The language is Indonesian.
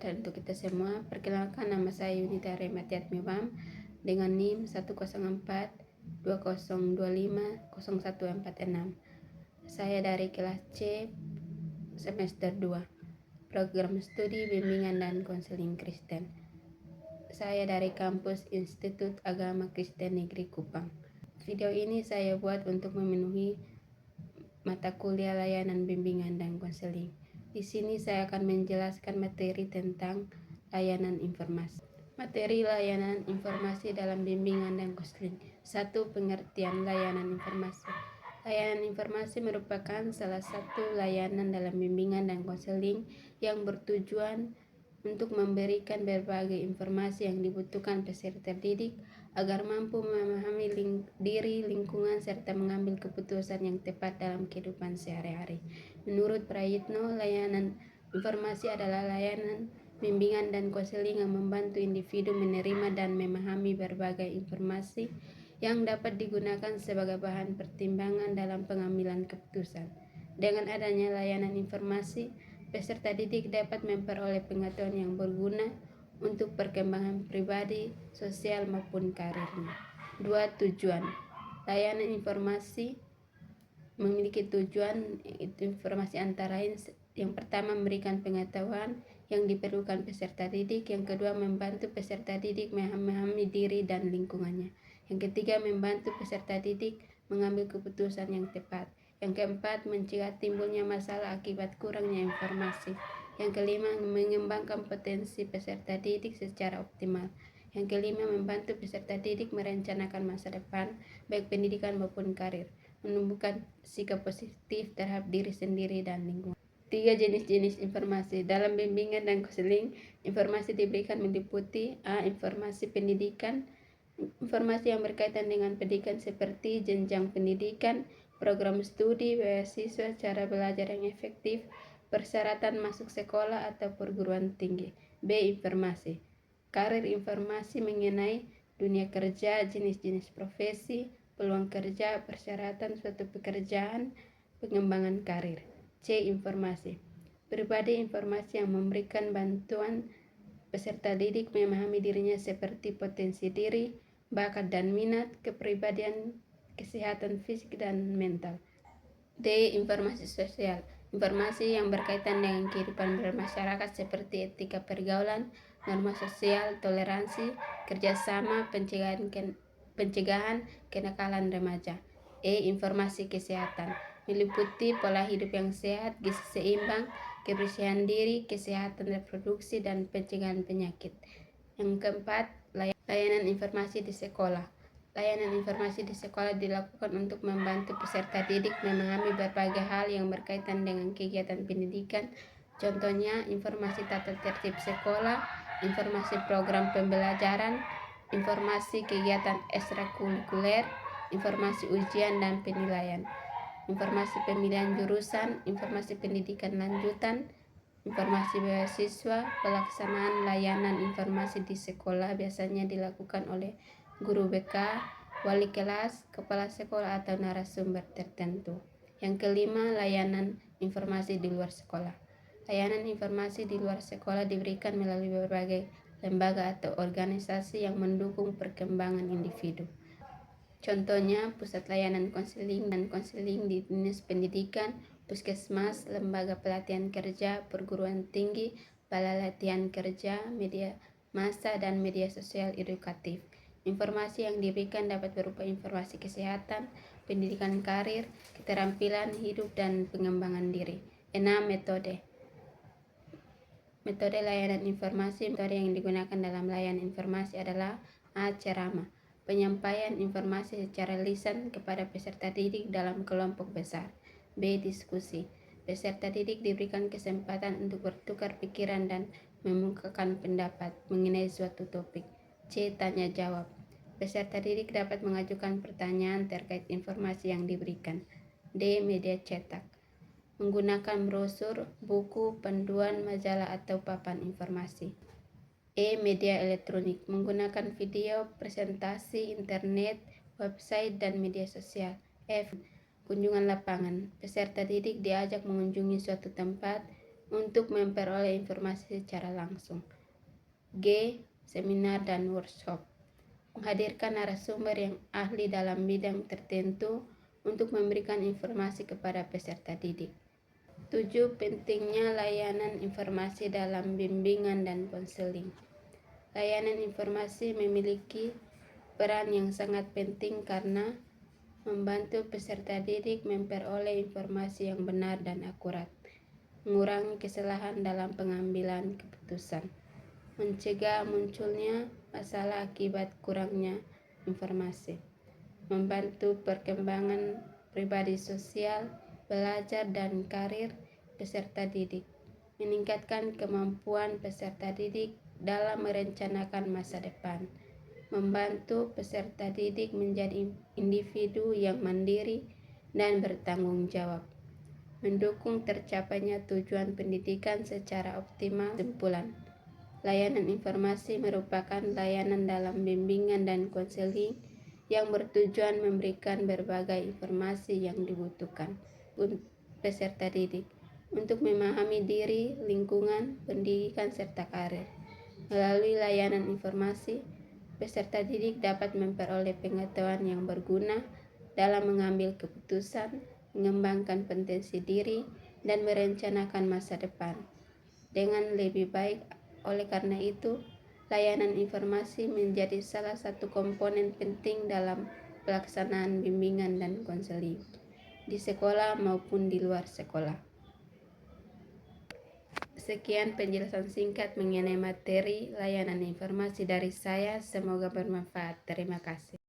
sejahtera untuk kita semua. Perkenalkan, nama saya Yunita Rematiat Mibam dengan NIM 10420250146. Saya dari kelas C semester 2, program studi bimbingan dan konseling Kristen. Saya dari kampus Institut Agama Kristen Negeri Kupang. Video ini saya buat untuk memenuhi mata kuliah layanan bimbingan dan konseling. Di sini saya akan menjelaskan materi tentang layanan informasi. Materi layanan informasi dalam bimbingan dan konseling. 1. Pengertian layanan informasi. Layanan informasi merupakan salah satu layanan dalam bimbingan dan konseling yang bertujuan untuk memberikan berbagai informasi yang dibutuhkan peserta didik agar mampu memahami diri, lingkungan, serta mengambil keputusan yang tepat dalam kehidupan sehari-hari. Menurut Prayitno, layanan informasi adalah layanan bimbingan dan konseling yang membantu individu menerima dan memahami berbagai informasi yang dapat digunakan sebagai bahan pertimbangan dalam pengambilan keputusan. Dengan adanya layanan informasi, peserta didik dapat memperoleh pengetahuan yang berguna untuk perkembangan pribadi, sosial maupun karirnya. 2. Tujuan. Layanan informasi memiliki tujuan informasi antara lain yang pertama memberikan pengetahuan yang diperlukan peserta didik, yang kedua membantu peserta didik memahami diri dan lingkungannya, yang ketiga membantu peserta didik mengambil keputusan yang tepat, yang keempat mencegah timbulnya masalah akibat kurangnya informasi, yang kelima mengembangkan potensi peserta didik secara optimal, yang kelima membantu peserta didik merencanakan masa depan baik pendidikan maupun karir, menumbuhkan sikap positif terhadap diri sendiri dan lingkungan. 3. Jenis-jenis informasi. Dalam bimbingan dan konseling, informasi diberikan meliputi A. Informasi pendidikan. Informasi yang berkaitan dengan pendidikan seperti jenjang pendidikan, program studi, beasiswa, cara belajar yang efektif, persyaratan masuk sekolah atau perguruan tinggi. B. Informasi karir. Informasi mengenai dunia kerja, jenis-jenis profesi, peluang kerja, persyaratan suatu pekerjaan, pengembangan karir. C. Informasi pribadi. Informasi yang memberikan bantuan peserta didik memahami dirinya seperti potensi diri, bakat dan minat, kepribadian, kesehatan fisik dan mental. D. Informasi sosial. Informasi yang berkaitan dengan kehidupan bermasyarakat seperti etika pergaulan, norma sosial, toleransi, kerjasama, pencegahan kenakalan remaja. E. Informasi kesehatan. Meliputi pola hidup yang sehat, gizi seimbang, kebersihan diri, kesehatan reproduksi, dan pencegahan penyakit. Yang keempat, layanan informasi di sekolah. Layanan informasi di sekolah dilakukan untuk membantu peserta didik memahami berbagai hal yang berkaitan dengan kegiatan pendidikan. Contohnya, informasi tata tertib sekolah, informasi program pembelajaran, informasi kegiatan ekstrakurikuler, informasi ujian dan penilaian, informasi pemilihan jurusan, informasi pendidikan lanjutan, informasi beasiswa. Pelaksanaan layanan informasi di sekolah biasanya dilakukan oleh guru BK, wali kelas, kepala sekolah, atau narasumber tertentu. Yang kelima, layanan informasi di luar sekolah. Layanan informasi di luar sekolah diberikan melalui berbagai lembaga atau organisasi yang mendukung perkembangan individu. Contohnya, pusat layanan konseling dan konseling di dinas pendidikan, puskesmas, lembaga pelatihan kerja, perguruan tinggi, balai latihan kerja, media massa, dan media sosial edukatif. Informasi yang diberikan dapat berupa informasi kesehatan, pendidikan karir, keterampilan hidup, dan pengembangan diri. 6. Metode layanan informasi. Metode yang digunakan dalam layanan informasi adalah A. Ceramah. Penyampaian informasi secara lisan kepada peserta didik dalam kelompok besar. B. Diskusi. Peserta didik diberikan kesempatan untuk bertukar pikiran dan mengungkapkan pendapat mengenai suatu topik. C. Tanya jawab. Peserta didik dapat mengajukan pertanyaan terkait informasi yang diberikan. D. Media cetak. Menggunakan brosur, buku, panduan, majalah, atau papan informasi. E. Media elektronik. Menggunakan video, presentasi, internet, website, dan media sosial. F. Kunjungan lapangan. Peserta didik diajak mengunjungi suatu tempat, untuk memperoleh informasi secara langsung. G. Seminar dan workshop. Menghadirkan narasumber yang ahli dalam bidang tertentu untuk memberikan informasi kepada peserta didik. 7. Pentingnya layanan informasi dalam bimbingan dan konseling. Layanan informasi memiliki peran yang sangat penting karena membantu peserta didik memperoleh informasi yang benar dan akurat, mengurangi kesalahan dalam pengambilan keputusan, mencegah munculnya masalah akibat kurangnya informasi, membantu perkembangan pribadi sosial, belajar dan karir peserta didik, meningkatkan kemampuan peserta didik dalam merencanakan masa depan, membantu peserta didik menjadi individu yang mandiri dan bertanggung jawab, mendukung tercapainya tujuan pendidikan secara optimal. Kesimpulan, layanan informasi merupakan layanan dalam bimbingan dan konseling yang bertujuan memberikan berbagai informasi yang dibutuhkan untuk peserta didik untuk memahami diri, lingkungan, pendidikan, serta karir. Melalui layanan informasi, peserta didik dapat memperoleh pengetahuan yang berguna dalam mengambil keputusan, mengembangkan potensi diri, dan merencanakan masa depan dengan lebih baik. Oleh karena itu, layanan informasi menjadi salah satu komponen penting dalam pelaksanaan bimbingan dan konseling di sekolah maupun di luar sekolah. Sekian penjelasan singkat mengenai materi layanan informasi dari saya. Semoga bermanfaat. Terima kasih.